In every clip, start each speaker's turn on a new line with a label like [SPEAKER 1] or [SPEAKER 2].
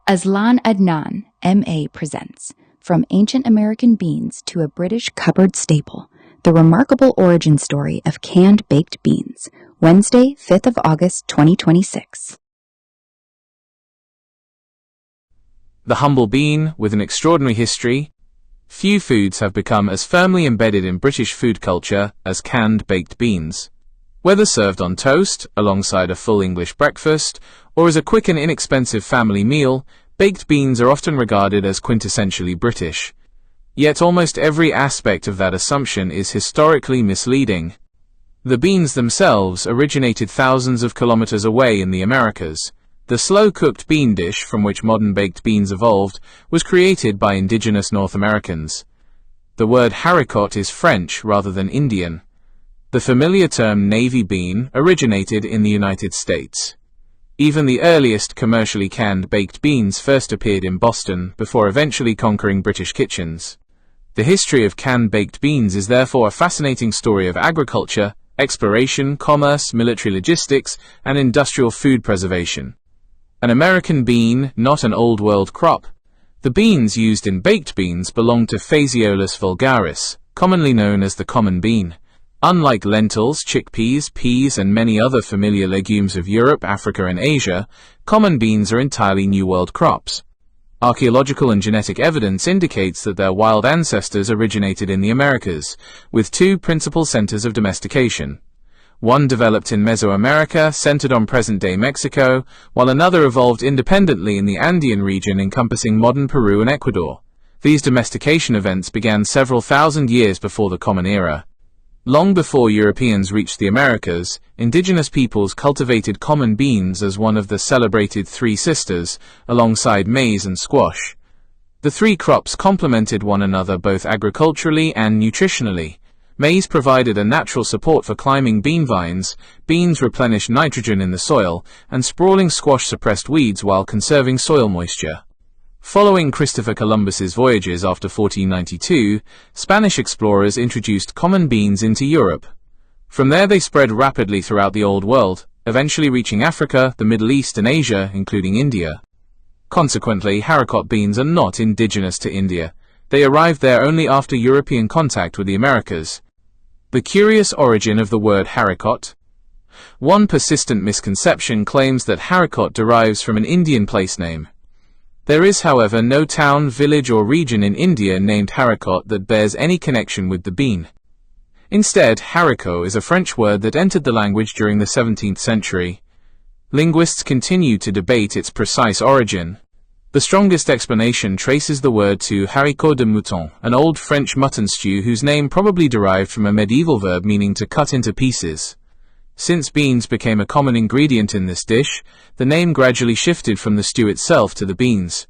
[SPEAKER 1] AZLAN ADNAN, M.A. presents From Ancient American Beans to a British Cupboard Staple, the remarkable origin story of canned baked beans, Wednesday, 5th of August, 2026.
[SPEAKER 2] The humble bean, with an extraordinary history. Few foods have become as firmly embedded in British food culture as canned baked beans. Whether served on toast, alongside a full English breakfast, or as a quick and inexpensive family meal, baked beans are often regarded as quintessentially British. Yet almost every aspect of that assumption is historically misleading. The beans themselves originated thousands of kilometers away in the Americas. The slow-cooked bean dish from which modern baked beans evolved was created by indigenous North Americans. The word haricot is French rather than Indian. The familiar term navy bean originated in the United States. Even the earliest commercially canned baked beans first appeared in Boston before eventually conquering British kitchens. The history of canned baked beans is therefore a fascinating story of agriculture, exploration, commerce, military logistics, and industrial food preservation. An American bean, not an Old World crop. The beans used in baked beans belong to Phaseolus vulgaris, commonly known as the common bean. Unlike lentils, chickpeas, peas, and many other familiar legumes of Europe, Africa, and Asia, common beans are entirely New World crops. Archaeological and genetic evidence indicates that their wild ancestors originated in the Americas, with two principal centers of domestication. One developed in Mesoamerica, centered on present-day Mexico, while another evolved independently in the Andean region encompassing modern Peru and Ecuador. These domestication events began several thousand years before the Common Era. Long before Europeans reached the Americas, indigenous peoples cultivated common beans as one of the celebrated three sisters, alongside maize and squash. The three crops complemented one another both agriculturally and nutritionally. Maize provided a natural support for climbing bean vines, beans replenished nitrogen in the soil, and sprawling squash suppressed weeds while conserving soil moisture. Following Christopher Columbus's voyages after 1492, Spanish explorers introduced common beans into Europe. From there they spread rapidly throughout the Old World, eventually reaching Africa, the Middle East, and Asia, including India. Consequently, haricot beans are not indigenous to India. They arrived there only after European contact with the Americas. The curious origin of the word haricot. One persistent misconception claims that haricot derives from an Indian place name. There is, however, no town, village, or region in India named haricot that bears any connection with the bean. Instead, haricot is a French word that entered the language during the 17th century. Linguists continue to debate its precise origin. The strongest explanation traces the word to haricot de mouton, an old French mutton stew whose name probably derived from a medieval verb meaning to cut into pieces. Since beans became a common ingredient in this dish, the name gradually shifted from the stew itself to the beans.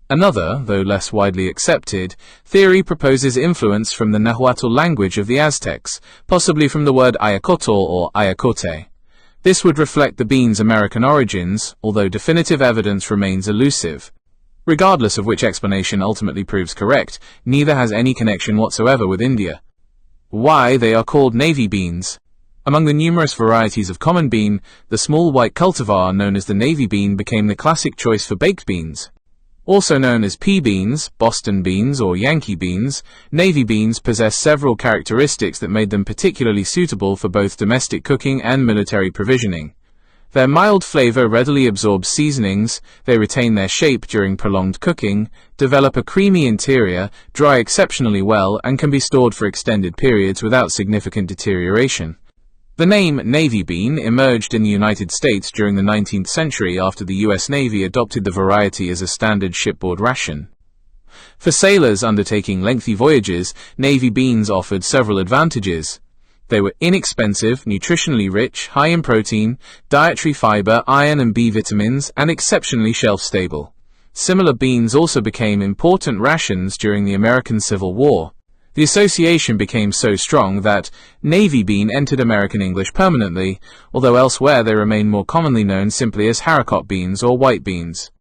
[SPEAKER 2] Another, though less widely accepted, theory proposes influence from the Nahuatl language of the Aztecs, possibly from the word ayacotl or ayacote. This would reflect the bean's American origins, although definitive evidence remains elusive. Regardless of which explanation ultimately proves correct, neither has any connection whatsoever with India. Why they are called navy beans? Among the numerous varieties of common bean, the small white cultivar known as the navy bean became the classic choice for baked beans. Also known as pea beans, Boston beans, or Yankee beans, navy beans possess several characteristics that made them particularly suitable for both domestic cooking and military provisioning. Their mild flavor readily absorbs seasonings, they retain their shape during prolonged cooking, develop a creamy interior, dry exceptionally well, and can be stored for extended periods without significant deterioration. The name navy bean emerged in the United States during the 19th century after the U.S. Navy adopted the variety as a standard shipboard ration. For sailors undertaking lengthy voyages, navy beans offered several advantages. They were inexpensive, nutritionally rich, high in protein, dietary fiber, iron and B vitamins, and exceptionally shelf-stable. Similar beans also became important rations during the American Civil War. The association became so strong that navy bean entered American English permanently, although elsewhere they remain more commonly known simply as haricot beans or white beans.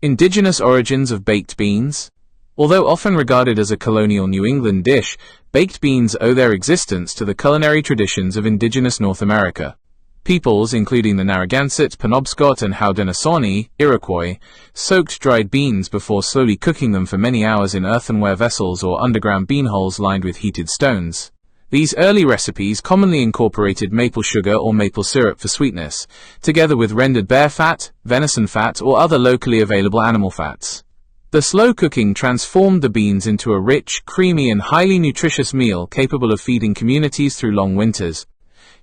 [SPEAKER 2] Indigenous origins of baked beans. Although often regarded as a colonial New England dish, baked beans owe their existence to the culinary traditions of indigenous North America. Peoples, including the Narragansett, Penobscot, and Haudenosaunee, Iroquois, soaked dried beans before slowly cooking them for many hours in earthenware vessels or underground bean holes lined with heated stones. These early recipes commonly incorporated maple sugar or maple syrup for sweetness, together with rendered bear fat, venison fat, or other locally available animal fats. The slow cooking transformed the beans into a rich, creamy, and highly nutritious meal capable of feeding communities through long winters.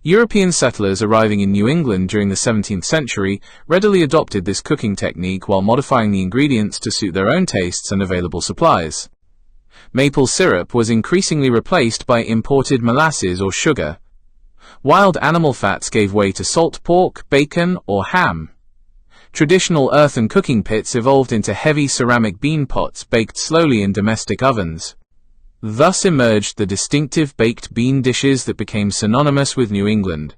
[SPEAKER 2] European settlers arriving in New England during the 17th century readily adopted this cooking technique while modifying the ingredients to suit their own tastes and available supplies. Maple syrup was increasingly replaced by imported molasses or sugar. Wild animal fats gave way to salt pork, bacon, or ham. Traditional earthen cooking pits evolved into heavy ceramic bean pots baked slowly in domestic ovens. Thus emerged the distinctive baked bean dishes that became synonymous with New England.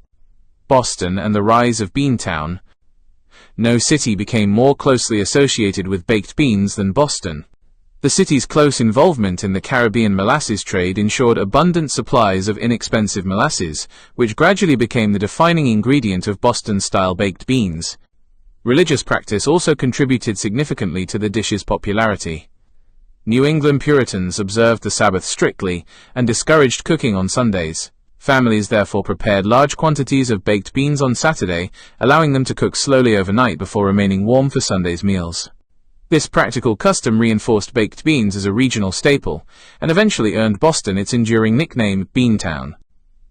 [SPEAKER 2] Boston and the rise of Beantown. No city became more closely associated with baked beans than Boston. The city's close involvement in the Caribbean molasses trade ensured abundant supplies of inexpensive molasses, which gradually became the defining ingredient of Boston-style baked beans. Religious practice also contributed significantly to the dish's popularity. New England Puritans observed the Sabbath strictly and discouraged cooking on Sundays. Families therefore prepared large quantities of baked beans on Saturday, allowing them to cook slowly overnight before remaining warm for Sunday's meals. This practical custom reinforced baked beans as a regional staple, and eventually earned Boston its enduring nickname, Beantown.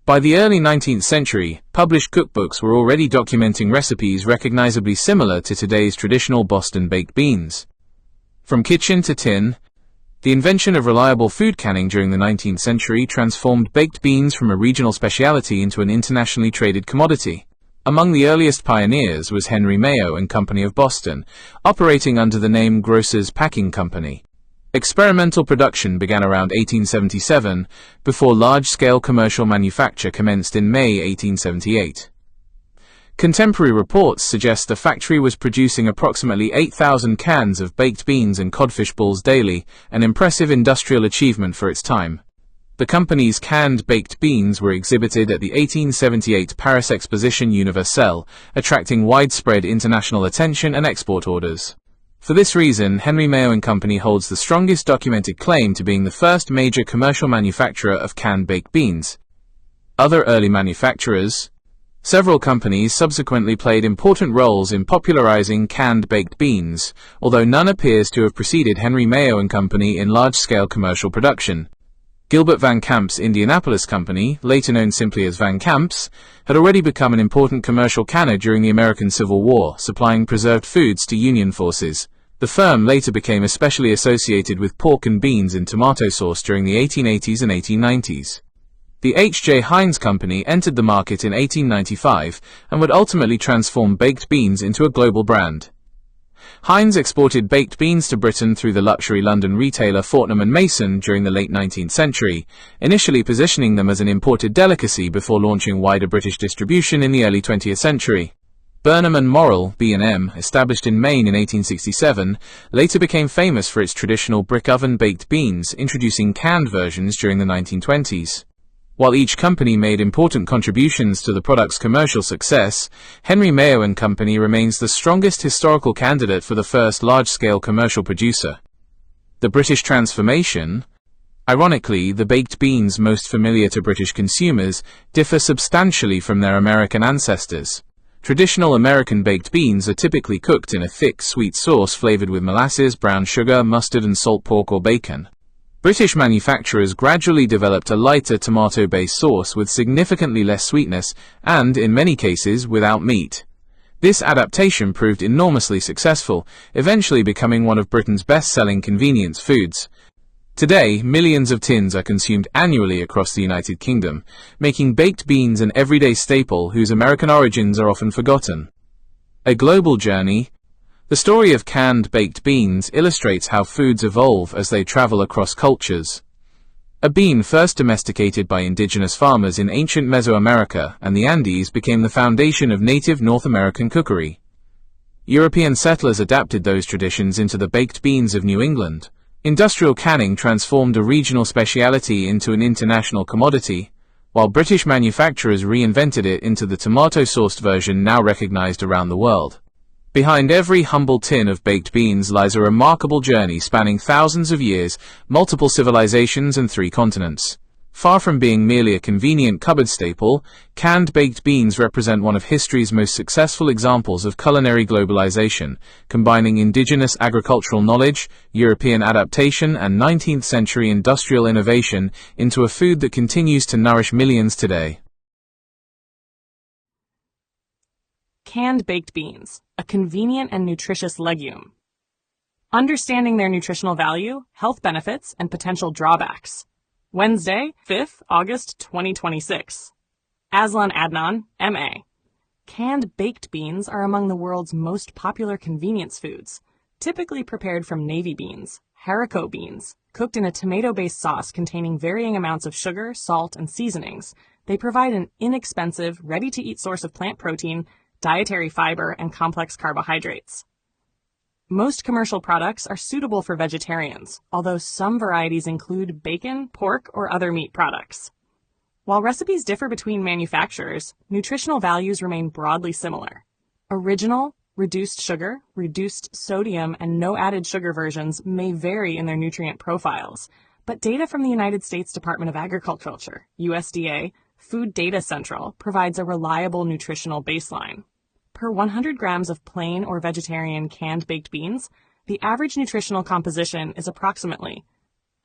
[SPEAKER 2] By the early 19th century, published cookbooks were already documenting recipes recognizably similar to today's traditional Boston baked beans. From kitchen to tin, the invention of reliable food canning during the 19th century transformed baked beans from a regional specialty into an internationally traded commodity. Among the earliest pioneers was Henry Mayo and Company of Boston, operating under the name Grocers Packing Company. Experimental production began around 1877, before large-scale commercial manufacture commenced in May 1878. Contemporary reports suggest the factory was producing approximately 8,000 cans of baked beans and codfish balls daily, an impressive industrial achievement for its time. The company's canned baked beans were exhibited at the 1878 Paris Exposition Universelle, attracting widespread international attention and export orders. For this reason, Henry Mayo and Company holds the strongest documented claim to being the first major commercial manufacturer of canned baked beans. Other early manufacturers. Several companies subsequently played important roles in popularizing canned baked beans, although none appears to have preceded Henry Mayo and Company in large-scale commercial production. Gilbert Van Camp's Indianapolis Company, later known simply as Van Camp's, had already become an important commercial canner during the American Civil War, supplying preserved foods to Union forces. The firm later became especially associated with pork and beans in tomato sauce during the 1880s and 1890s. The H.J. Heinz Company entered the market in 1895 and would ultimately transform baked beans into a global brand. Heinz exported baked beans to Britain through the luxury London retailer Fortnum & Mason during the late 19th century, initially positioning them as an imported delicacy before launching wider British distribution in the early 20th century. Burnham and Morrell, B&M, established in Maine in 1867, later became famous for its traditional brick oven baked beans, introducing canned versions during the 1920s. While each company made important contributions to the product's commercial success, Henry Mayo and Company remains the strongest historical candidate for the first large-scale commercial producer. The British transformation. Ironically, the baked beans most familiar to British consumers differ substantially from their American ancestors. Traditional American baked beans are typically cooked in a thick, sweet sauce flavored with molasses, brown sugar, mustard, and salt pork or bacon. British manufacturers gradually developed a lighter tomato-based sauce with significantly less sweetness and, in many cases, without meat. This adaptation proved enormously successful, eventually becoming one of Britain's best-selling convenience foods. Today, millions of tins are consumed annually across the United Kingdom, making baked beans an everyday staple whose American origins are often forgotten. A global journey. The story of canned baked beans illustrates how foods evolve as they travel across cultures. A bean first domesticated by indigenous farmers in ancient Mesoamerica and the Andes became the foundation of native North American cookery. European settlers adapted those traditions into the baked beans of New England. Industrial canning transformed a regional specialty into an international commodity, while British manufacturers reinvented it into the tomato-sourced version now recognized around the world. Behind every humble tin of baked beans lies a remarkable journey spanning thousands of years, multiple civilizations, and 3 continents. Far from being merely a convenient cupboard staple, canned baked beans represent one of history's most successful examples of culinary globalization, combining indigenous agricultural knowledge, European adaptation, and 19th century industrial innovation into a food that continues to nourish millions today.
[SPEAKER 3] Canned baked beans, a convenient and nutritious legume. Understanding their nutritional value, health benefits, and potential drawbacks. Wednesday, 5th August 2026. AZLAN ADNAN, MA. Canned baked beans are among the world's most popular convenience foods, typically prepared from navy beans, haricot beans, cooked in a tomato-based sauce containing varying amounts of sugar, salt, and seasonings. They provide an inexpensive, ready-to-eat source of plant protein, dietary fiber, and complex carbohydrates. Most commercial products are suitable for vegetarians, although some varieties include bacon, pork, or other meat products. While recipes differ between manufacturers, nutritional values remain broadly similar. Original, reduced sugar, reduced sodium, and no added sugar versions may vary in their nutrient profiles, but data from the United States Department of Agriculture, USDA, Food Data Central provides a reliable nutritional baseline. Per 100 grams of plain or vegetarian canned baked beans, the average nutritional composition is approximately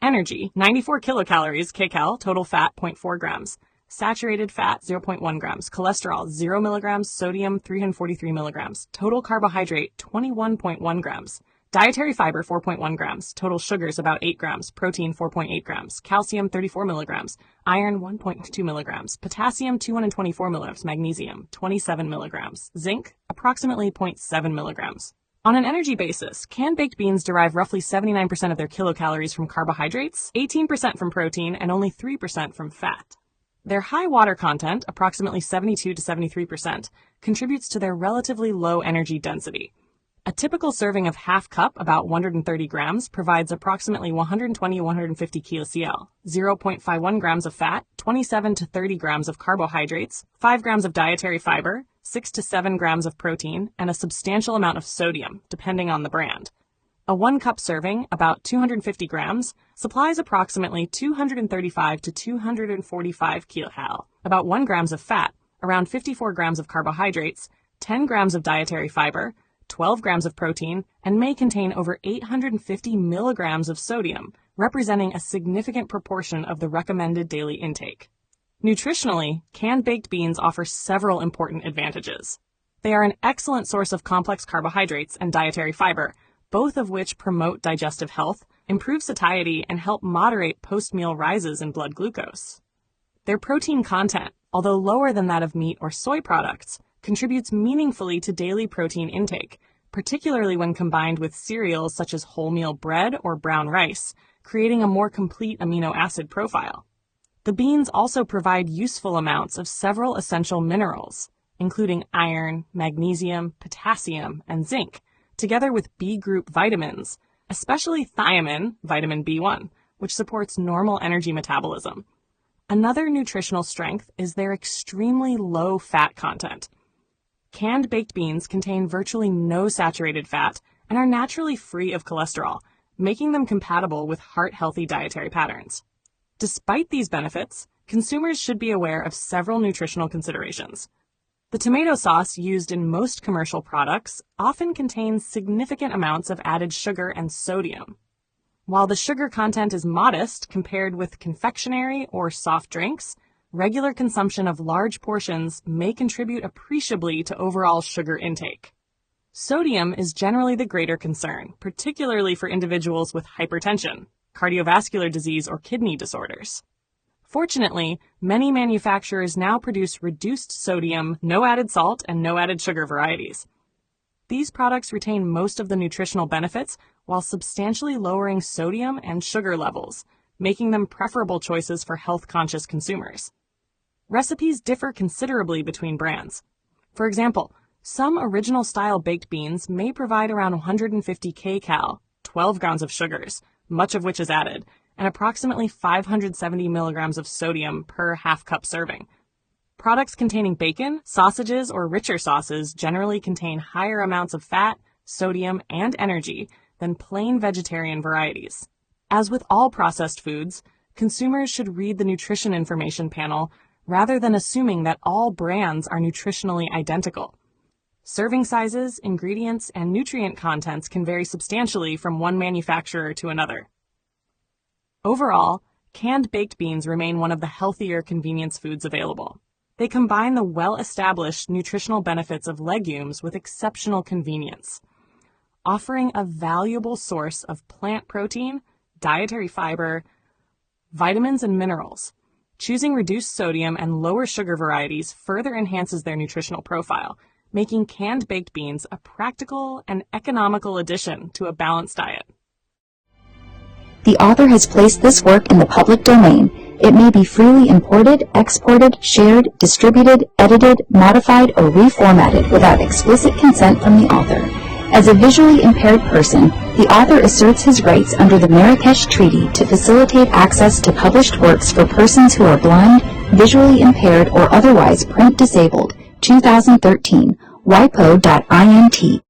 [SPEAKER 3] energy, 94 kilocalories, kcal, total fat, 0.4 grams, saturated fat, 0.1 grams, cholesterol, 0 milligrams, sodium, 343 milligrams, total carbohydrate, 21.1 grams, dietary fiber, 4.1 grams, total sugars, about 8 grams, protein, 4.8 grams, calcium, 34 milligrams, iron, 1.2 milligrams, potassium, 224 milligrams, magnesium, 27 milligrams, zinc, approximately 0.7 milligrams. On an energy basis, canned baked beans derive roughly 79% of their kilocalories from carbohydrates, 18% from protein, and only 3% from fat. Their high water content, approximately 72 to 73%, contributes to their relatively low energy density. A typical serving of half cup, about 130 grams, provides approximately 120 to 150 kcal, 0.51 grams of fat, 27 to 30 grams of carbohydrates, 5 grams of dietary fiber, 6 to 7 grams of protein, and a substantial amount of sodium, depending on the brand. A 1 cup serving, about 250 grams, supplies approximately 235 to 245 kcal, about 1 grams of fat, around 54 grams of carbohydrates, 10 grams of dietary fiber, 12 grams of protein, and may contain over 850 milligrams of sodium, representing a significant proportion of the recommended daily intake. Nutritionally, canned baked beans offer several important advantages. They are an excellent source of complex carbohydrates and dietary fiber, both of which promote digestive health, improve satiety, and help moderate post-meal rises in blood glucose. Their protein content, although lower than that of meat or soy products, contributes meaningfully to daily protein intake, particularly when combined with cereals such as wholemeal bread or brown rice, creating a more complete amino acid profile. The beans also provide useful amounts of several essential minerals, including iron, magnesium, potassium, and zinc, together with B group vitamins, especially thiamine, vitamin B1, which supports normal energy metabolism. Another nutritional strength is their extremely low fat content. Canned baked beans contain virtually no saturated fat and are naturally free of cholesterol, making them compatible with heart-healthy dietary patterns. Despite these benefits, consumers should be aware of several nutritional considerations. The tomato sauce used in most commercial products often contains significant amounts of added sugar and sodium. While the sugar content is modest compared with confectionery or soft drinks, regular consumption of large portions may contribute appreciably to overall sugar intake. Sodium is generally the greater concern, particularly for individuals with hypertension, cardiovascular disease, or kidney disorders. Fortunately, many manufacturers now produce reduced sodium, no added salt, and no added sugar varieties. These products retain most of the nutritional benefits while substantially lowering sodium and sugar levels, making them preferable choices for health-conscious consumers. Recipes differ considerably between brands. For example, some original-style baked beans may provide around 150 kcal, 12 grams of sugars, much of which is added, and approximately 570 milligrams of sodium per half-cup serving. Products containing bacon, sausages, or richer sauces generally contain higher amounts of fat, sodium, and energy than plain vegetarian varieties. As with all processed foods, consumers should read the nutrition information panel rather than assuming that all brands are nutritionally identical. Serving sizes, ingredients, and nutrient contents can vary substantially from one manufacturer to another. Overall, canned baked beans remain one of the healthier convenience foods available. They combine the well-established nutritional benefits of legumes with exceptional convenience, offering a valuable source of plant protein, dietary fiber, vitamins, and minerals. Choosing reduced sodium and lower sugar varieties further enhances their nutritional profile, making canned baked beans a practical and economical addition to a balanced diet.
[SPEAKER 1] The author has placed this work in the public domain. It may be freely imported, exported, shared, distributed, edited, modified, or reformatted without explicit consent from the author. As a visually impaired person, the author asserts his rights under the Marrakesh Treaty to facilitate access to published works for persons who are blind, visually impaired, or otherwise print disabled. 2013, WIPO.INT.